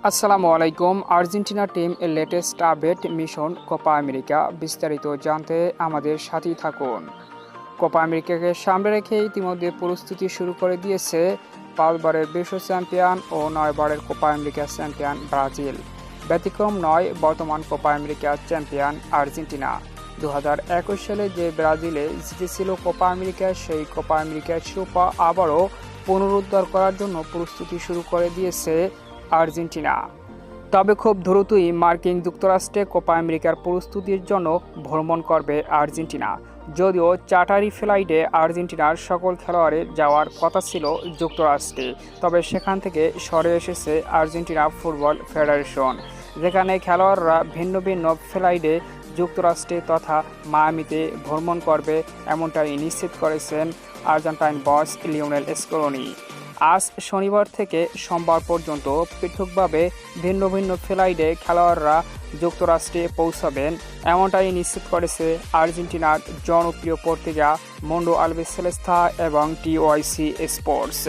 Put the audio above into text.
আসসালামু আলাইকুম। Argentina team এর latest update mission Copa America. বিস্তারিত জানতে আমাদের সাথেই থাকুন। কোপা আমেরিকাকে সামনে রেখে ইতিমধ্যে প্রস্তুতি শুরু করে দিয়েছে 5 বারের বিশ্ব চ্যাম্পিয়ন ও 9 বারের কোপা আমেরিকা চ্যাম্পিয়ন ব্রাজিল। ব্যতিক্রম নয় বর্তমান কোপা আমেরিকা চ্যাম্পিয়ন আর্জেন্টিনা। 2021 সালে যে ব্রাজিলে জিতেছিল কোপা আমেরিকা, সেই কোপা আমেরিকার শিরোপা আবারও পুনরুদ্ধার করার জন্য প্রস্তুতি শুরু করে দিয়েছে আর্জেন্টিনা। তবে খুব দ্রুতই মার্কিন যুক্তরাষ্ট্রে কোপা আমেরিকার প্রস্তুতির জন্য ভ্রমণ করবে আর্জেন্টিনা। যদিও চার্টারি ফ্লাইটে আর্জেন্টিনার সকল খেলোয়াড়ের যাওয়ার কথা ছিল যুক্তরাষ্ট্রে, তবে সেখান থেকে সরে এসেছে আর্জেন্টিনা ফুটবল ফেডারেশন, যেখানে খেলোয়াড়রা ভিন্ন ভিন্ন ফ্লাইটে যুক্তরাষ্ট্রে তথা মায়ামিতে ভ্রমণ করবে, এমনটাই নিশ্চিত করেছেন আর্জেন্টাইন বস লিওনেল স্কলোনি। আজ শনিবার থেকে সোমবার পর্যন্ত পৃথকভাবে ভিন্ন ভিন্ন ফ্লাইটে খেলোয়াড়রা যুক্তরাষ্ট্রে পৌঁছাবেন, এমনটাই নিশ্চিত করেছে আর্জেন্টিনার জনপ্রিয় পত্রিকা মুন্ডো আলবিসেলেস্তা এবং টিওয়াইসি স্পোর্টস।